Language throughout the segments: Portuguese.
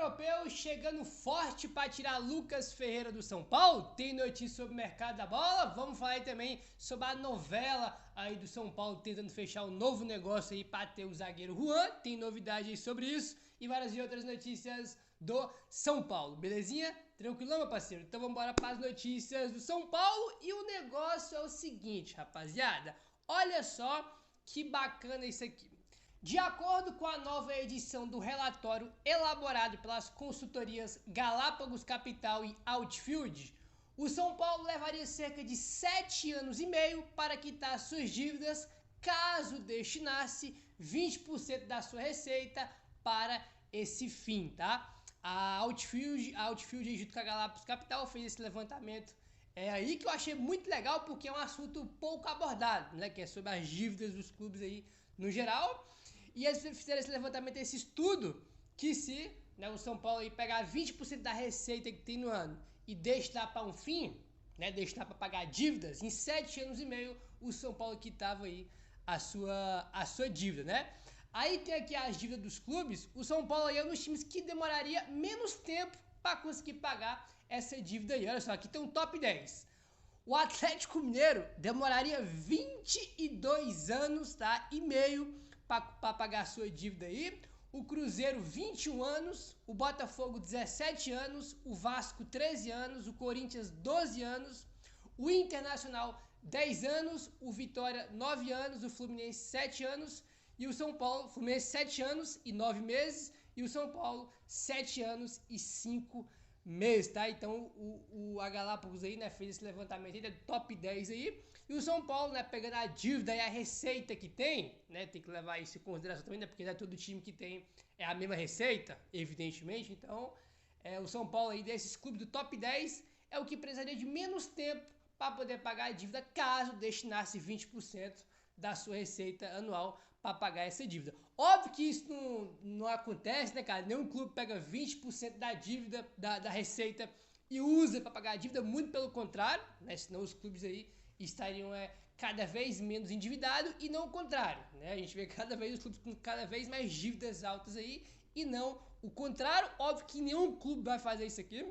europeu chegando forte para tirar Lucas Ferreira do São Paulo. Tem notícia sobre o mercado da bola. Vamos falar aí também sobre a novela aí do São Paulo tentando fechar um novo negócio aí para ter o zagueiro Juan. Tem novidade aí sobre isso e várias outras notícias do São Paulo. Belezinha? Tranquilão, meu parceiro? Então vamos embora para as notícias do São Paulo. E o negócio é o seguinte, rapaziada. Olha só que bacana isso aqui. De acordo com a nova edição do relatório elaborado pelas consultorias Galápagos Capital e Outfield, o São Paulo levaria cerca de 7 anos e meio para quitar suas dívidas caso destinasse 20% da sua receita para esse fim, tá? A Outfield junto com a Galápagos Capital fez esse levantamento aí que eu achei muito legal porque é um assunto pouco abordado, né? Que é sobre as dívidas dos clubes aí no geral. E eles fizeram esse levantamento, esse estudo, que se o São Paulo aí pegar 20% da receita que tem no ano e destinar para um fim, destinar para pagar dívidas, em 7 anos e meio o São Paulo quitava aí a sua dívida, né? Aí tem aqui as dívidas dos clubes, o São Paulo aí é um dos times que demoraria menos tempo para conseguir pagar essa dívida aí. Olha só, aqui tem um top 10. O Atlético Mineiro demoraria 22 anos, tá? E meio para pagar a sua dívida aí. O Cruzeiro 21 anos, o Botafogo 17 anos, o Vasco 13 anos, o Corinthians 12 anos, o Internacional 10 anos, o Vitória 9 anos, o Fluminense 7 anos e o São Paulo, Fluminense 7 anos e 9 meses e o São Paulo 7 anos e 5 meses, tá? Então a Galápagos aí, fez esse levantamento aí, top 10 aí, e o São Paulo, pegando a dívida e a receita que tem que levar isso em consideração também, porque não é todo time que tem a mesma receita, evidentemente, então o São Paulo aí desses clubes do top 10 é o que precisaria de menos tempo para poder pagar a dívida caso destinasse 20% da sua receita anual para pagar essa dívida. Óbvio que isso não acontece, cara? Nenhum clube pega 20% da dívida, da receita e usa para pagar a dívida, muito pelo contrário, senão os clubes aí estariam cada vez menos endividados e não o contrário, A gente vê cada vez os clubes com cada vez mais dívidas altas aí e não o contrário. Óbvio que nenhum clube vai fazer isso aqui,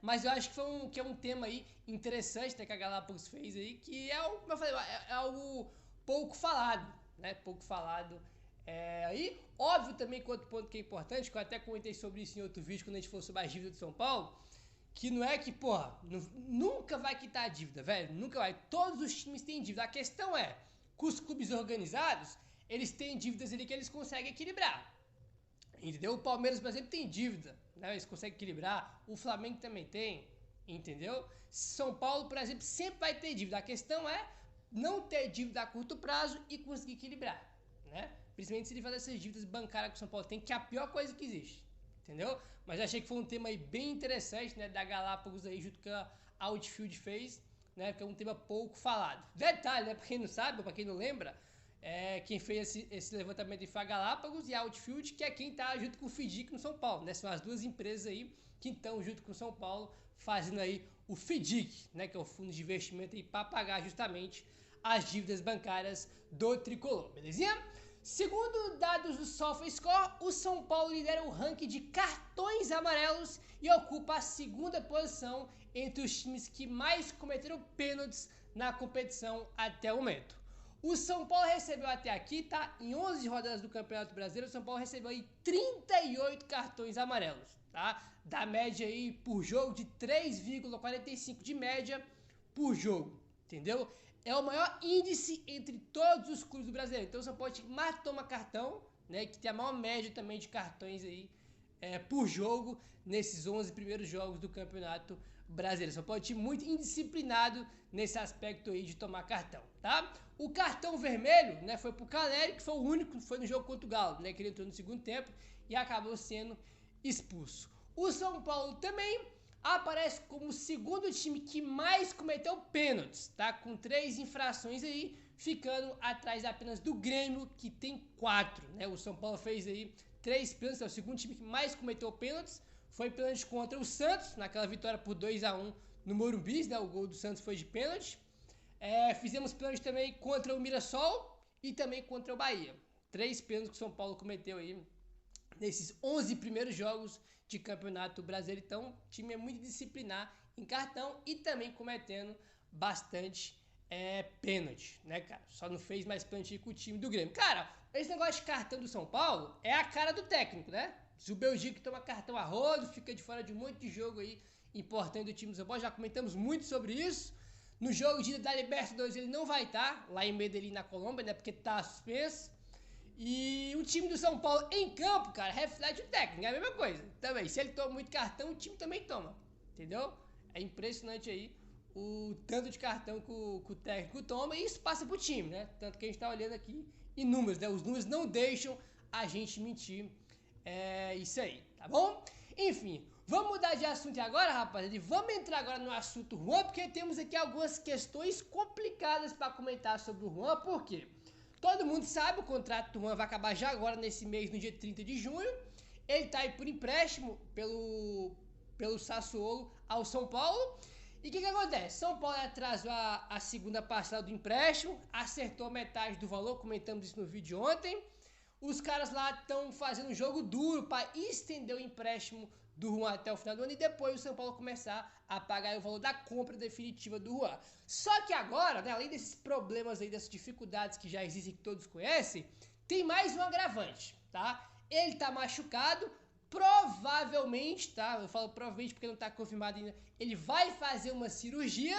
mas eu acho que é um tema aí interessante, que a Galápagos fez aí, que como eu falei, é algo pouco falado, pouco falado aí. Óbvio também que outro ponto que é importante, que eu até comentei sobre isso em outro vídeo quando a gente falou sobre a dívida do São Paulo, que não é que, nunca vai quitar a dívida, velho, nunca vai. Todos os times têm dívida. A questão é que os clubes organizados, eles têm dívidas ali que eles conseguem equilibrar. Entendeu? O Palmeiras, por exemplo, tem dívida, eles conseguem equilibrar. O Flamengo também tem, entendeu? São Paulo, por exemplo, sempre vai ter dívida. A questão é não ter dívida a curto prazo e conseguir equilibrar, Principalmente se ele fazer essas dívidas bancárias que o São Paulo tem, que é a pior coisa que existe, entendeu? Mas eu achei que foi um tema aí bem interessante, da Galápagos aí, junto com a Outfield fez, que é um tema pouco falado. Detalhe, pra quem não sabe, pra quem não lembra, quem fez esse levantamento foi a Galápagos e a Outfield, que é quem está junto com o FIDIC no São Paulo, São as duas empresas aí que estão junto com o São Paulo fazendo aí o FIDIC, que é o fundo de investimento aí para pagar justamente as dívidas bancárias do Tricolor, belezinha? Segundo dados do SofaScore, o São Paulo lidera o ranking de cartões amarelos e ocupa a segunda posição entre os times que mais cometeram pênaltis na competição até o momento. O São Paulo recebeu até aqui, em 11 rodadas do Campeonato Brasileiro, o São Paulo recebeu aí 38 cartões amarelos, Da média aí por jogo de 3,45 de média por jogo, entendeu? É o maior índice entre todos os clubes do Brasileiro. Então o São Paulo mais toma cartão, que tem a maior média também de cartões aí por jogo nesses 11 primeiros jogos do Campeonato Brasileiro. São Paulo é um time muito indisciplinado nesse aspecto aí de tomar cartão, O cartão vermelho, foi pro Caleri, que foi o único, foi no jogo contra o Galo, que ele entrou no segundo tempo e acabou sendo expulso. O São Paulo também aparece como o segundo time que mais cometeu pênaltis, com 3 infrações aí, ficando atrás apenas do Grêmio, que tem 4, O São Paulo fez aí 3 pênaltis, é o segundo time que mais cometeu pênaltis, foi pênalti contra o Santos, naquela vitória por 2-1 no Morumbi, o gol do Santos foi de pênalti. Fizemos pênalti também contra o Mirassol e também contra o Bahia. 3 pênaltis que o São Paulo cometeu aí nesses 11 primeiros jogos de campeonato brasileiro. Então, o time é muito disciplinar em cartão e também cometendo bastante pênalti, né, cara? Só não fez mais pênalti com o time do Grêmio. Cara, esse negócio de cartão do São Paulo é a cara do técnico, né? O Belgique que toma cartão a rodo, fica de fora de um monte de jogo aí importante do time do São Paulo. Já comentamos muito sobre isso. No jogo de ida da Libertadores ele não vai estar lá em Medellín, na Colômbia, né? Porque tá suspenso. E o time do São Paulo em campo, cara, reflete o técnico, é a mesma coisa. Também, se ele toma muito cartão, o time também toma, entendeu? É impressionante aí o tanto de cartão que o técnico toma e isso passa pro time, né? Tanto que a gente tá olhando aqui em números, né? Os números não deixam a gente mentir. É isso aí, tá bom? Enfim, vamos mudar de assunto agora, rapaziada, e vamos entrar agora no assunto Juan, porque temos aqui algumas questões complicadas para comentar sobre o Juan, por quê? Todo mundo sabe, o contrato do Juan vai acabar já agora nesse mês, no dia 30 de junho. Ele tá aí por empréstimo pelo Sassuolo ao São Paulo. E o que acontece? São Paulo atrasou a segunda parcela do empréstimo, acertou metade do valor, comentamos isso no vídeo ontem. Os caras lá estão fazendo um jogo duro para estender o empréstimo do Juan até o final do ano e depois o São Paulo começar a pagar o valor da compra definitiva do Juan. Só que agora, né, além desses problemas aí, dessas dificuldades que já existem, que todos conhecem, tem mais um agravante, tá? Ele tá machucado, provavelmente, tá? Eu falo provavelmente porque não tá confirmado ainda, ele vai fazer uma cirurgia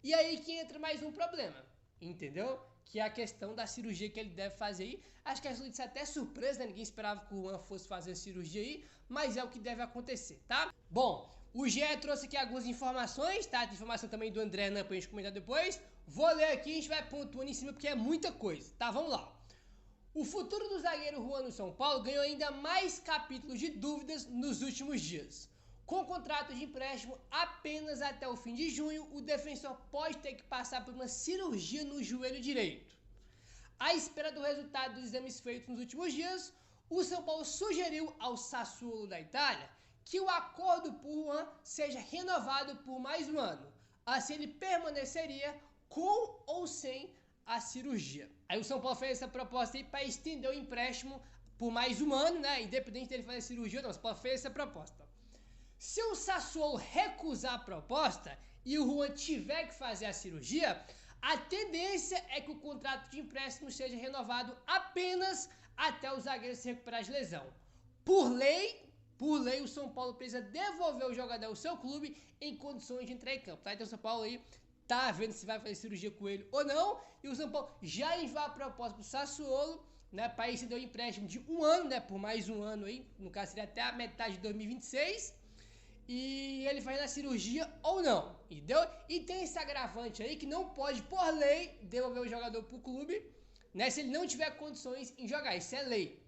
e aí que entra mais um problema, entendeu? Que é a questão da cirurgia que ele deve fazer aí. Acho que isso é até surpresa, né? Ninguém esperava que o Juan fosse fazer a cirurgia aí, mas é o que deve acontecer, tá? Bom, o GE trouxe aqui algumas informações, tá? Tem informação também do André Hernan pra gente comentar depois. Vou ler aqui e a gente vai pontuando em cima porque é muita coisa, tá? Vamos lá. O futuro do zagueiro Juan no São Paulo ganhou ainda mais capítulos de dúvidas nos últimos dias. Com contrato de empréstimo apenas até o fim de junho, o defensor pode ter que passar por uma cirurgia no joelho direito. À espera do resultado dos exames feitos nos últimos dias, o São Paulo sugeriu ao Sassuolo da Itália que o acordo por Juan seja renovado por mais um ano. Assim ele permaneceria com ou sem a cirurgia. Aí o São Paulo fez essa proposta aí para estender o empréstimo por mais um ano, né? Independente dele fazer cirurgia ou não, o São Paulo fez essa proposta. Se o Sassuolo recusar a proposta e o Juan tiver que fazer a cirurgia, a tendência é que o contrato de empréstimo seja renovado apenas até o zagueiro se recuperar de lesão. Por lei, o São Paulo precisa devolver o jogador ao seu clube em condições de entrar em campo. Tá? Então o São Paulo aí tá vendo se vai fazer cirurgia com ele ou não. E o São Paulo já enviou a proposta pro Sassuolo, né, para isso deu um empréstimo de um ano, né, por mais um ano aí, no caso seria até a metade de 2026. E ele faz a cirurgia ou não, entendeu? E tem esse agravante aí que não pode, por lei, devolver o jogador pro clube, né? Se ele não tiver condições em jogar, isso é lei,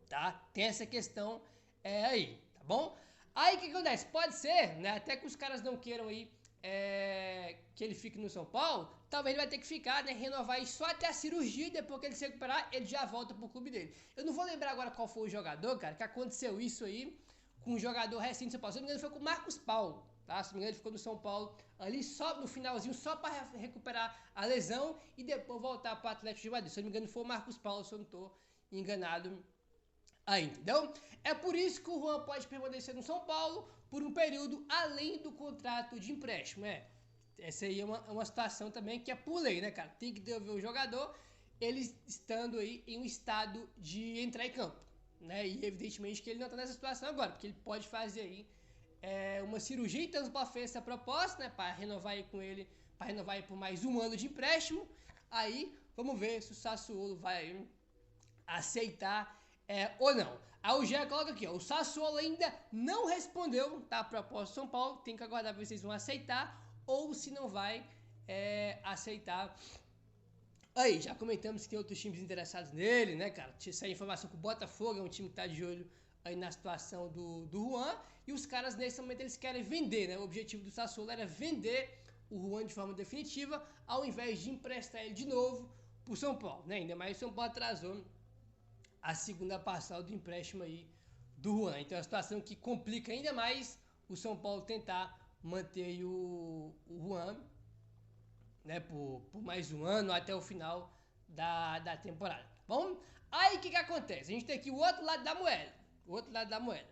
tá? Tem essa questão aí, tá bom? Aí o que acontece? Pode ser, né? Até que os caras não queiram aí que ele fique no São Paulo, talvez ele vai ter que ficar, né? Renovar isso só até a cirurgia e depois que ele se recuperar, ele já volta pro clube dele. Eu não vou lembrar agora qual foi o jogador, cara, que aconteceu isso aí com um jogador recente do São Paulo. Se não me engano, foi com o Marcos Paulo, tá? Se não me engano, ele ficou no São Paulo ali só no finalzinho, só para recuperar a lesão e depois voltar para o Atlético de Madrid. Se eu não me engano, foi o Marcos Paulo, se eu não estou enganado aí, entendeu? É por isso que o Juan pode permanecer no São Paulo por um período além do contrato de empréstimo, Essa aí é uma situação também que é por lei, né, cara? Tem que devolver o jogador, ele estando aí em um estado de entrar em campo. Né? E evidentemente que ele não está nessa situação agora, porque ele pode fazer aí uma cirurgia, então para fazer essa proposta, né, para renovar aí com ele, para renovar aí por mais um ano de empréstimo. Aí vamos ver se o Sassuolo vai aceitar ou não. A UGE coloca aqui, ó, o Sassuolo ainda não respondeu, tá, a proposta do São Paulo, tem que aguardar ver se vocês vão aceitar ou se não vai aceitar. Aí, já comentamos que tem outros times interessados nele, né, cara? Essa informação que o Botafogo é um time que tá de olho aí na situação do Juan. E os caras, nesse momento, eles querem vender, né? O objetivo do Sassuolo era vender o Juan de forma definitiva, ao invés de emprestar ele de novo pro São Paulo, né? Ainda mais o São Paulo atrasou a segunda parcela do empréstimo aí do Juan. Então é uma situação que complica ainda mais o São Paulo tentar manter aí o Juan, né, por mais um ano até o final da temporada, tá bom? Aí o que acontece? A gente tem aqui o outro lado da moeda. outro lado da moeda.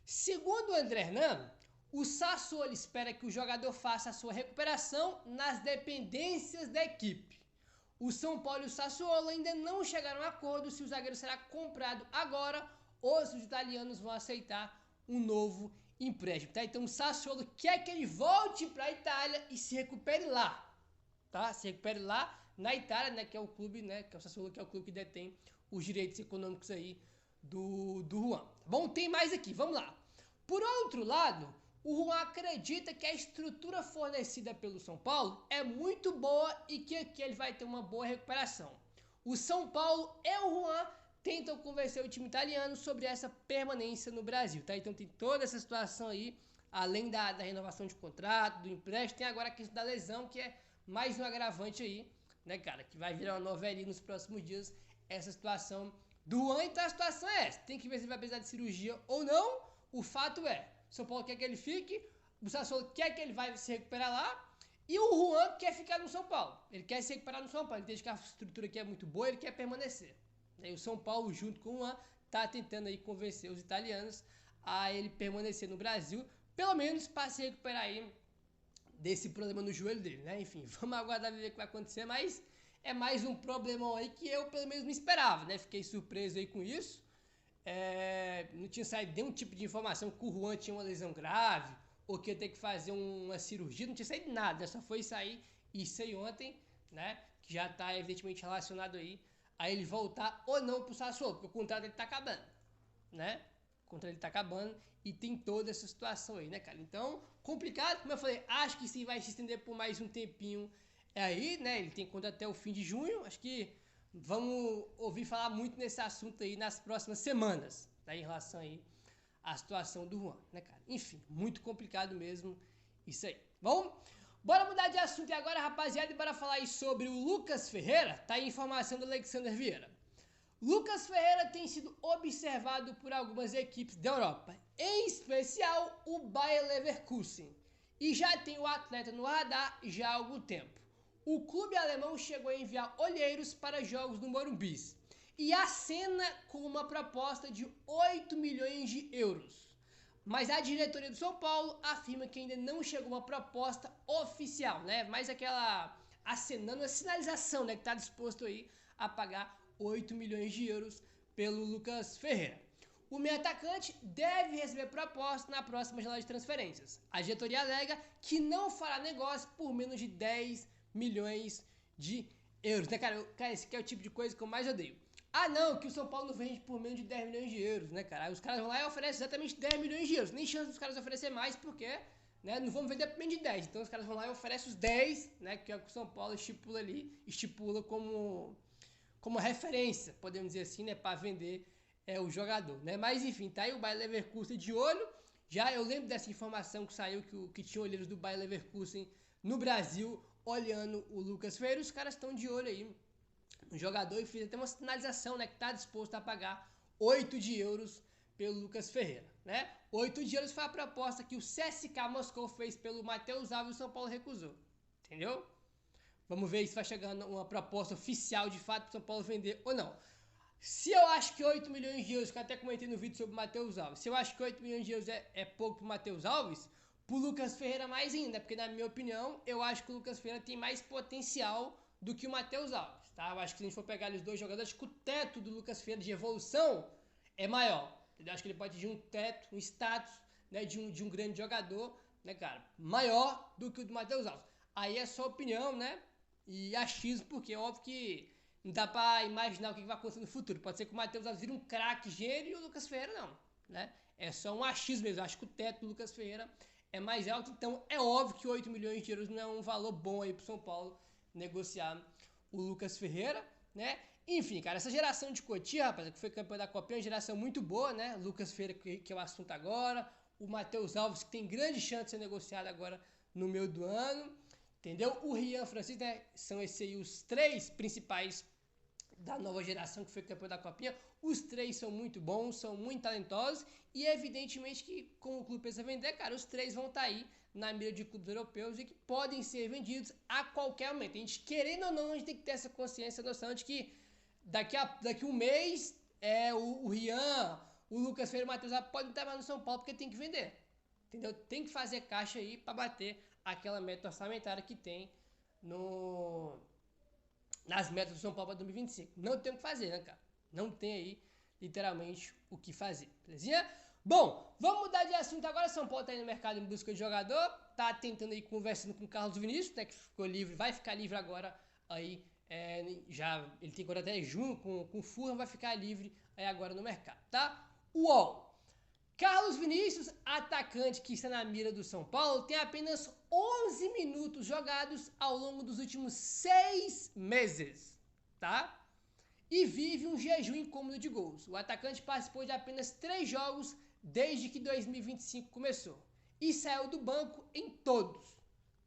Segundo o André Hernan, o Sassuolo espera que o jogador faça a sua recuperação nas dependências da equipe. O São Paulo e o Sassuolo ainda não chegaram a acordo se o zagueiro será comprado agora ou se os italianos vão aceitar um novo empréstimo. Tá? Então o Sassuolo quer que ele volte para a Itália e se recupere lá. Tá? Se recupere lá na Itália, né, que é o clube, né, que é o Sassuolo, que é o clube que detém os direitos econômicos aí do Juan. Tá bom? Tem mais aqui, vamos lá. Por outro lado, o Juan acredita que a estrutura fornecida pelo São Paulo é muito boa e que aqui ele vai ter uma boa recuperação. O São Paulo e o Juan tentam convencer o time italiano sobre essa permanência no Brasil, tá? Então tem toda essa situação aí, além da renovação de contrato, do empréstimo, tem agora a questão da lesão, que é mais um agravante aí, né, cara? Que vai virar uma novelinha nos próximos dias, essa situação do Juan. Então a situação é essa, tem que ver se ele vai precisar de cirurgia ou não. O fato é, São Paulo quer que ele fique, o Sassuolo quer que ele vai se recuperar lá, e o Juan quer ficar no São Paulo. Ele quer se recuperar no São Paulo, ele entende que a estrutura aqui é muito boa, ele quer permanecer. E o São Paulo, junto com o Juan, está tentando aí convencer os italianos a ele permanecer no Brasil, pelo menos para se recuperar aí desse problema no joelho dele, né? Enfim, vamos aguardar ver o que vai acontecer, mas é mais um problemão aí que eu pelo menos não esperava, né? Fiquei surpreso aí com isso. Não tinha saído nenhum tipo de informação que o Juan tinha uma lesão grave ou que ia ter que fazer uma cirurgia, não tinha saído nada, só foi sair isso aí ontem, né? Que já está evidentemente relacionado aí a ele voltar ou não pro Sassuolo, porque o contrato dele tá acabando, né? O contrato dele tá acabando e tem toda essa situação aí, né, cara? Então, complicado, como eu falei, acho que sim vai se estender por mais um tempinho aí, né? Ele tem contrato até o fim de junho, acho que vamos ouvir falar muito nesse assunto aí nas próximas semanas, tá? Em relação aí à situação do Juan, né, cara? Enfim, muito complicado mesmo isso aí. Bom, bora mudar de assunto agora, rapaziada, e bora falar aí sobre o Lucas Ferreira. Tá aí informação do Alexander Vieira. Lucas Ferreira tem sido observado por algumas equipes da Europa, em especial o Bayer Leverkusen, e já tem o atleta no radar já há algum tempo. O clube alemão chegou a enviar olheiros para jogos no Morumbi e acena com uma proposta de 8 milhões de euros. Mas a diretoria do São Paulo afirma que ainda não chegou uma proposta oficial, né? Mais aquela acenando a sinalização, né? Que está disposto aí a pagar 8 milhões de euros pelo Lucas Ferreira. O meio atacante deve receber proposta na próxima janela de transferências. A diretoria alega que não fará negócio por menos de 10 milhões de euros, né, cara? Esse aqui é o tipo de coisa que eu mais odeio. Ah, não, que o São Paulo não vende por menos de 10 milhões de euros, né, cara? Aí os caras vão lá e oferecem exatamente 10 milhões de euros. Nem chance dos caras oferecer mais, porque, né, não vamos vender por menos de 10. Então os caras vão lá e oferecem os 10, né, que é o que o São Paulo estipula como referência, podemos dizer assim, né, para vender o jogador, né? Mas enfim, tá aí o Bayer Leverkusen de olho. Já eu lembro dessa informação que saiu que tinha olheiros do Bayer Leverkusen no Brasil olhando o Lucas Ferreira. Os caras estão de olho aí no jogador e fiz até uma sinalização, né, que tá disposto a pagar 8 de euros pelo Lucas Ferreira, né? 8 de euros foi a proposta que o CSKA Moscou fez pelo Matheus Alves e o São Paulo recusou, entendeu? Vamos ver se vai chegando uma proposta oficial de fato para o São Paulo vender ou não. Se eu acho que 8 milhões de euros, que eu até comentei no vídeo sobre o Matheus Alves, se eu acho que 8 milhões de euros é pouco para o Matheus Alves, para o Lucas Ferreira mais ainda, porque na minha opinião, eu acho que o Lucas Ferreira tem mais potencial do que o Matheus Alves, tá? Eu acho que se a gente for pegar os dois jogadores, acho que o teto do Lucas Ferreira de evolução é maior. Eu acho que ele pode atingir um teto, um status, né, de um grande jogador, né, cara, maior do que o do Matheus Alves. Aí é só opinião, né? E achismo, porque é óbvio que não dá pra imaginar o que vai acontecer no futuro. Pode ser que o Matheus Alves vire um craque gênio e o Lucas Ferreira não, né? É só um achismo mesmo. Eu acho que o teto do Lucas Ferreira é mais alto, então é óbvio que 8 milhões de euros não é um valor bom aí pro São Paulo negociar o Lucas Ferreira, né? Enfim, cara, essa geração de Cotia, rapaz, que foi campeão da Copinha, é uma geração muito boa, né? Lucas Ferreira, que é o assunto agora, o Matheus Alves, que tem grande chance de ser negociado agora no meio do ano, entendeu? O Rian Francisco, né? São esses aí os três principais da nova geração que foi campeão da Copinha. Os três são muito bons, são muito talentosos e evidentemente que como o clube precisa vender, cara, os três vão estar aí na mira de clubes europeus e que podem ser vendidos a qualquer momento. A gente, querendo ou não, a gente tem que ter essa consciência, essa noção de que daqui um mês o Rian, o Lucas Ferreira e o Matheus Zapata podem estar mais no São Paulo porque tem que vender. Entendeu? Tem que fazer caixa aí para bater aquela meta orçamentária que tem nas metas do São Paulo para 2025. Não tem o que fazer, né, cara? Não tem aí, literalmente, o que fazer. Belezinha? Bom, vamos mudar de assunto agora. São Paulo tá aí no mercado em busca de jogador. Tá tentando aí, conversando com o Carlos Vinícius, né, que ficou livre, vai ficar livre agora aí. Já ele tem agora até junho com o Fulham, vai ficar livre aí agora no mercado, tá? UOL. Carlos Vinícius, atacante que está na mira do São Paulo, tem apenas 11 minutos jogados ao longo dos últimos 6 meses, tá? E vive um jejum incômodo de gols. O atacante participou de apenas 3 jogos desde que 2025 começou e saiu do banco em todos,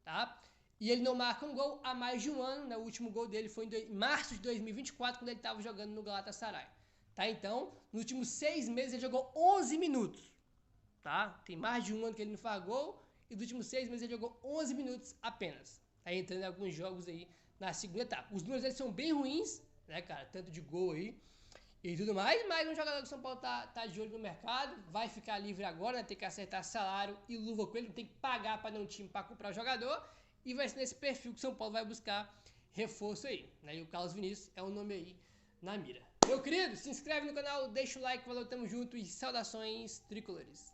tá? E ele não marca um gol há mais de um ano, né? O último gol dele foi em março de 2024, quando ele estava jogando no Galatasaray. Tá? Então, nos últimos 6 meses ele jogou 11 minutos. Tá? Tem mais de um ano que ele não faz gol e nos últimos 6 meses ele jogou 11 minutos apenas. Tá entrando em alguns jogos aí na segunda etapa. Os números deles são bem ruins, né, cara? Tanto de gol aí e tudo mais, mas um jogador que o São Paulo tá de olho no mercado, vai ficar livre agora, né? Tem que acertar salário e luva com ele, não tem que pagar para dar um time para comprar o jogador, e vai ser nesse perfil que o São Paulo vai buscar reforço aí, né? E o Carlos Vinícius é um nome aí na mira. Meu querido, se inscreve no canal, deixa o like, valeu, tamo junto e saudações tricolores.